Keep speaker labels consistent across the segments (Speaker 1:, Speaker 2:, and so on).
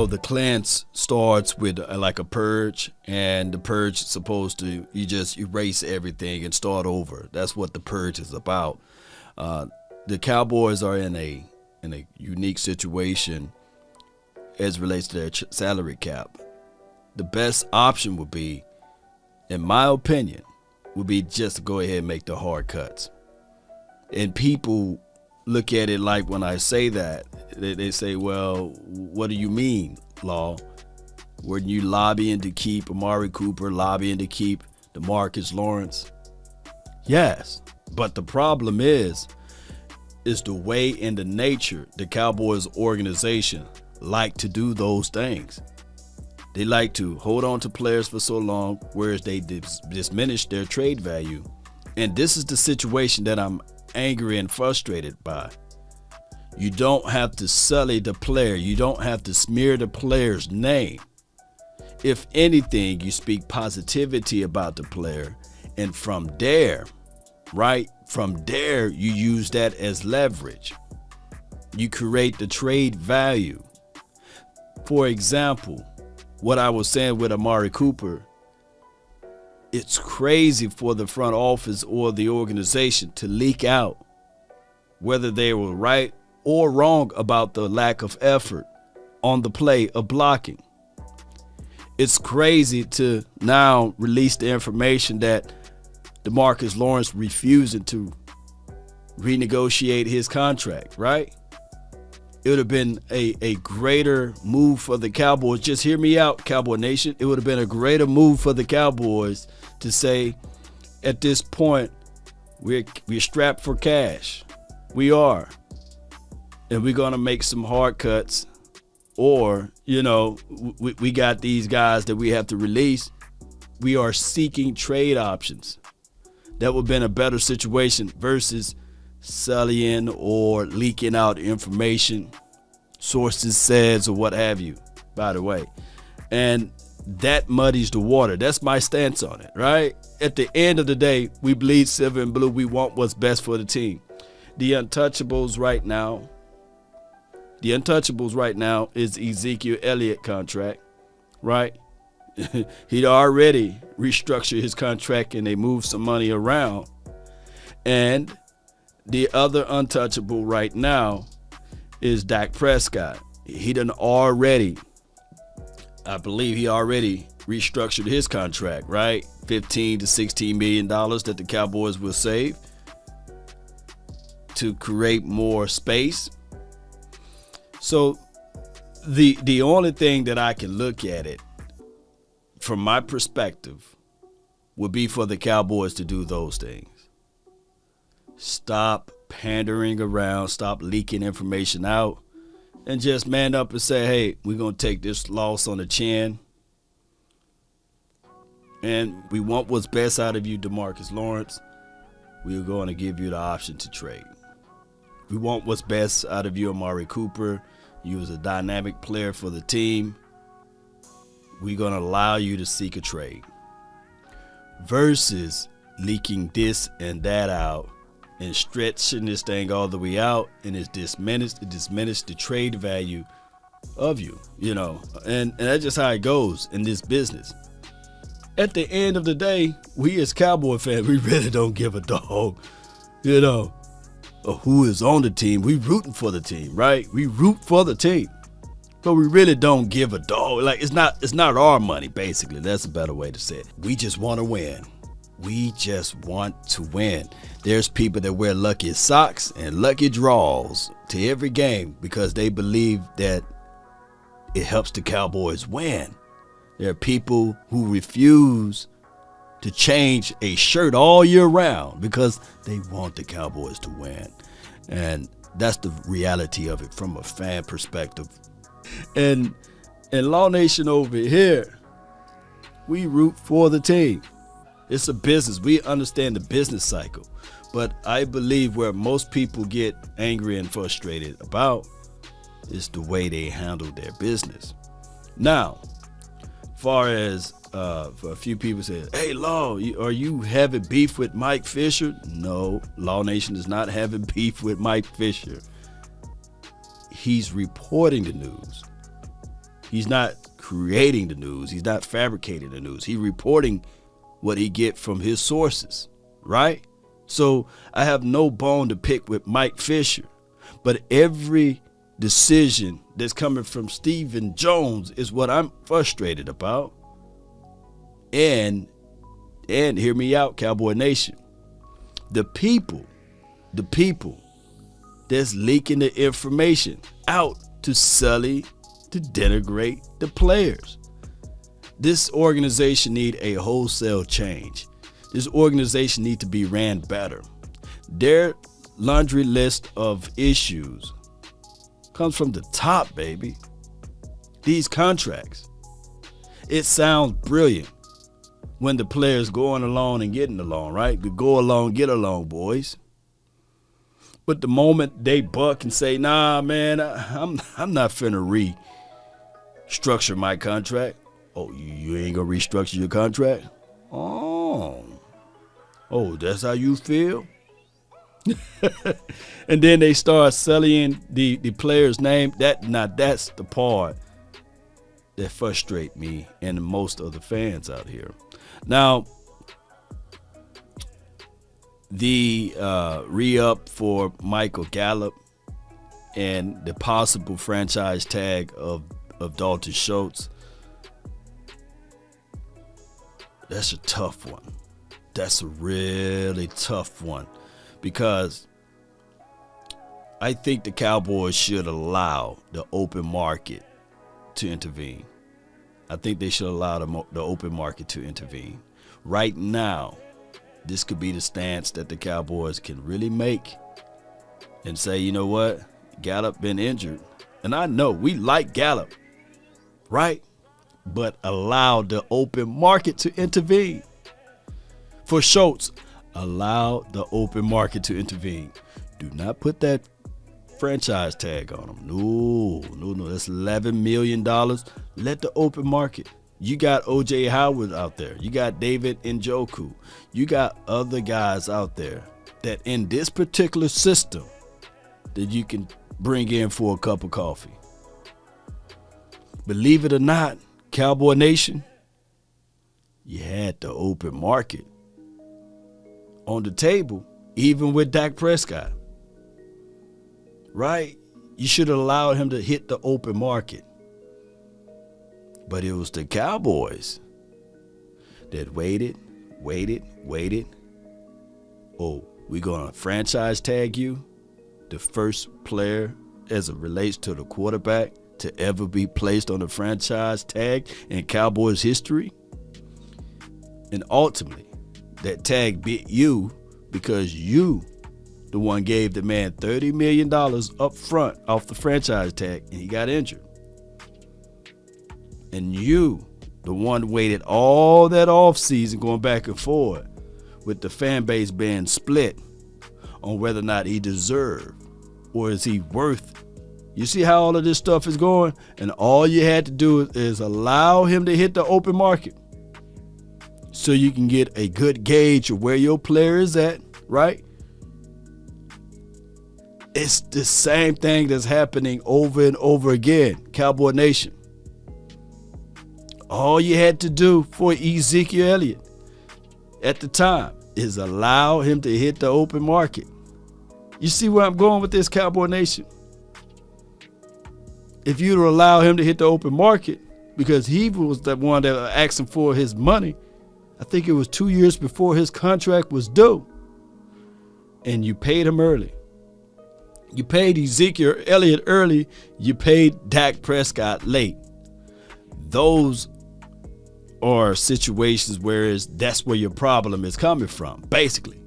Speaker 1: the cleanse starts with like a purge, and the purge is supposed to, you just erase everything and start over. That's what the purge is about. The Cowboys are in a unique situation as relates to their salary cap. The best option would be, in my opinion, would be just to go ahead and make the hard cuts. And people look at it like, when I say that, they say, well, what do you mean, Law? Were you lobbying to keep Amari Cooper, lobbying to keep Demarcus Lawrence? Yes, but the problem is the way and the nature the Cowboys organization like to do those things. They like to hold on to players for so long, whereas they diminish their trade value. And this is the situation that I'm angry and frustrated by. You don't have to sully the player. You don't have to smear the player's name. If anything, you speak positivity about the player, and from there, from there, you use that as leverage. You create the trade value. For example, what I was saying with Amari Cooper, it's crazy for the front office or the organization to leak out whether they were right or wrong about the lack of effort on the play of blocking. It's crazy to now release the information that Demarcus Lawrence refusing to renegotiate his contract, right? It would have been a greater move for the Cowboys. Just hear me out, Cowboy Nation. It would have been a greater move for the Cowboys to say, at this point, we're strapped for cash. We are. And we're going to make some hard cuts. Or, we got these guys that we have to release. We are seeking trade options. That would have been a better situation versus sullying or leaking out information, sources says, or what have you, by the way. And that muddies the water. That's my stance on it, right? At the end of the day, we bleed silver and blue. We want what's best for the team. The untouchables right now is Ezekiel Elliott contract, right? He'd already restructured his contract and they moved some money around. And the other untouchable right now is Dak Prescott. I believe he already restructured his contract, right? $15 to $16 million that the Cowboys will save to create more space. So the only thing that I can look at it from my perspective would be for the Cowboys to do those things. Stop pandering around, stop leaking information out, and just man up and say, hey, we're going to take this loss on the chin. And we want what's best out of you, Demarcus Lawrence. We're going to give you the option to trade. We want what's best out of you, Amari Cooper. You was a dynamic player for the team. We're going to allow you to seek a trade. Versus leaking this and that out and stretching this thing all the way out, and it's diminished the trade value of you, and that's just how it goes in this business. At the end of the day, we as Cowboy fans, we really don't give a dog, who is on the team. We rooting for the team, right? We root for the team, but we really don't give a dog. Like, it's not our money, basically. That's a better way to say it. We just want to win. We just want to win. There's people that wear lucky socks and lucky draws to every game because they believe that it helps the Cowboys win. There are people who refuse to change a shirt all year round because they want the Cowboys to win. And that's the reality of it from a fan perspective. And in Law Nation over here, we root for the team. It's a business. We understand the business cycle. But I believe where most people get angry and frustrated about is the way they handle their business. Now, far as for a few people say, hey, Law, are you having beef with Mike Fisher? No, Law Nation is not having beef with Mike Fisher. He's reporting the news. He's not creating the news. He's not fabricating the news. He's reporting what he get from his sources, right? So I have no bone to pick with Mike Fisher, but every decision that's coming from Stephen Jones is what I'm frustrated about. And hear me out, Cowboy Nation. The people that's leaking the information out to sully, to denigrate the players. This organization need a wholesale change. This organization need to be ran better. Their laundry list of issues comes from the top, baby. These contracts. It sounds brilliant when the players going along and getting along, right? The go along, get along, boys. But the moment they buck and say, nah, man, I'm not finna restructure my contract. Oh, you ain't gonna restructure your contract? Oh, that's how you feel? And then they start selling the player's name. That's the part that frustrate me and most of the fans out here. Now, the re-up for Michael Gallup and the possible franchise tag of Dalton Schultz, that's a tough one. That's a really tough one, because I think the Cowboys should allow the open market to intervene. I think they should allow the open market to intervene. Right now, this could be the stance that the Cowboys can really make and say, you know what, Gallup been injured. And I know we like Gallup, right? But allow the open market to intervene. For Schultz, allow the open market to intervene. Do not put that franchise tag on him. No. That's $11 million. Let the open market. You got O.J. Howard out there. You got David Njoku. You got other guys out there that in this particular system that you can bring in for a cup of coffee. Believe it or not, Cowboy Nation, you had the open market on the table, even with Dak Prescott. Right? You should have allowed him to hit the open market. But it was the Cowboys that waited. Oh, we're going to franchise tag you, the first player as it relates to the quarterback to ever be placed on a franchise tag in Cowboys history. And ultimately, that tag bit you because you, the one, gave the man $30 million up front off the franchise tag, and he got injured. And you, the one, waited all that offseason going back and forth with the fan base being split on whether or not he deserved or is he worth. You see how all of this stuff is going? And all you had to do is allow him to hit the open market so you can get a good gauge of where your player is at, right? It's the same thing that's happening over and over again, Cowboy Nation. All you had to do for Ezekiel Elliott at the time is allow him to hit the open market. You see where I'm going with this, Cowboy Nation? If you'd allow him to hit the open market, because he was the one that asked him for his money, I think it was 2 years before his contract was due, and you paid him early. You paid Ezekiel Elliott early. You paid Dak Prescott late. Those are situations where that's where your problem is coming from, basically.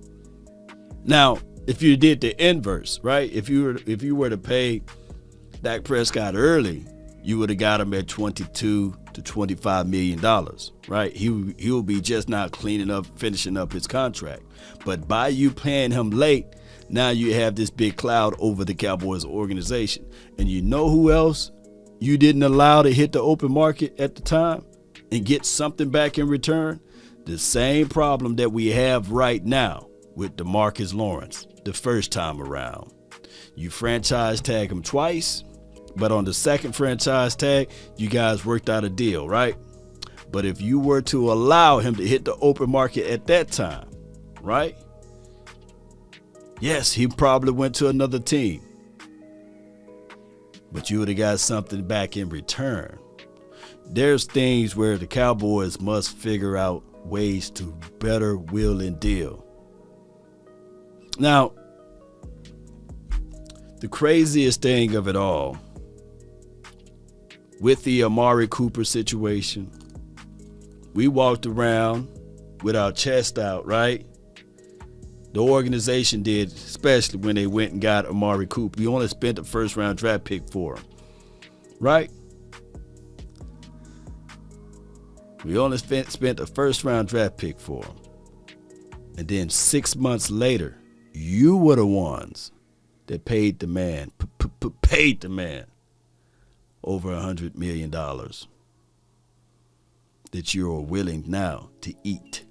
Speaker 1: Now, if you did the inverse, right? If you were to pay Dak Prescott early, you would have got him at $22 to $25 million, right? He will be just now finishing up his contract. But by you paying him late, now you have this big cloud over the Cowboys organization. And you know who else you didn't allow to hit the open market at the time and get something back in return? The same problem that we have right now with Demarcus Lawrence the first time around. You franchise tag him twice, But on the second franchise tag, you guys worked out a deal, right? But if you were to allow him to hit the open market at that time, right? Yes, he probably went to another team. But you would have got something back in return. There's things where the Cowboys must figure out ways to better will and deal. Now, the craziest thing of it all, with the Amari Cooper situation, we walked around with our chest out, right? The organization did, especially when they went and got Amari Cooper. We only spent a first-round draft pick for him, right? We only spent a first-round draft pick for him. And then 6 months later, you were the ones that paid the man, paid the man over $100 million that you're willing now to eat.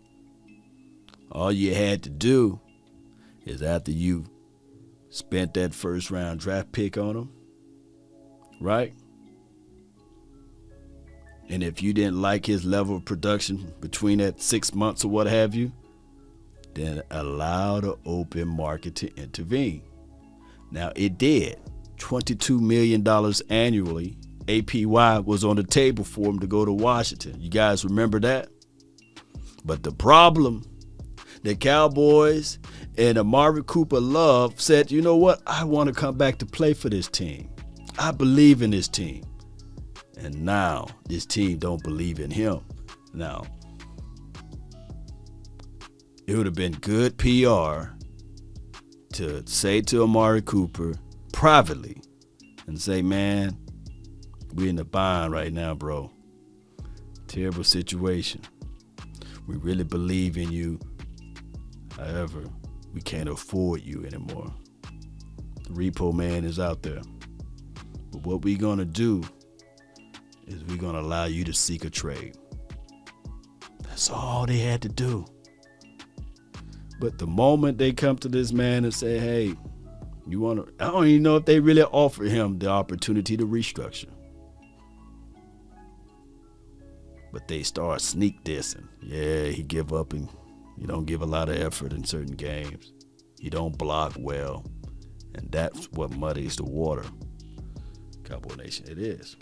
Speaker 1: All you had to do is after you spent that first round draft pick on him, right? And if you didn't like his level of production between that 6 months or what have you, then allow the open market to intervene. Now it did. $22 million annually, APY, was on the table for him to go to Washington. You guys remember that? But the problem, the Cowboys and Amari Cooper Love said, you know what? I want to come back to play for this team. I believe in this team. And now this team don't believe in him. Now, it would have been good PR to say to Amari Cooper privately and say, man, we're in the bind right now, bro. Terrible situation. We really believe in you. However, we can't afford you anymore. The repo man is out there. But what we're going to do is we're going to allow you to seek a trade. That's all they had to do. But the moment they come to this man and say, hey, you want to, I don't even know if they really offer him the opportunity to restructure. But they start sneak dissing. Yeah, he give up and you don't give a lot of effort in certain games. You don't block well. And that's what muddies the water. Cowboy Nation, it is.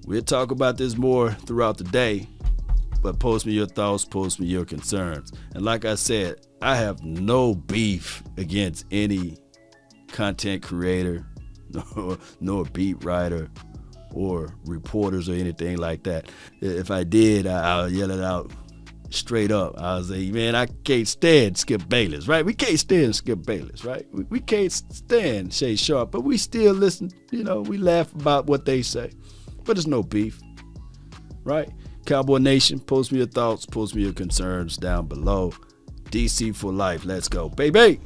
Speaker 1: We'll talk about this more throughout the day, but post me your thoughts, post me your concerns. And like I said, I have no beef against any content creator, nor beat writer, or reporters or anything like that. If I did, I'll yell it out straight up. I'll say, man, I can't stand Skip Bayless, right? We can't stand Skip Bayless, right? We can't stand Shay Sharp, but we still listen. You know, we laugh about what they say. But there's no beef, right? Cowboy Nation, post me your thoughts, post me your concerns down below. DC for life. Let's go, baby.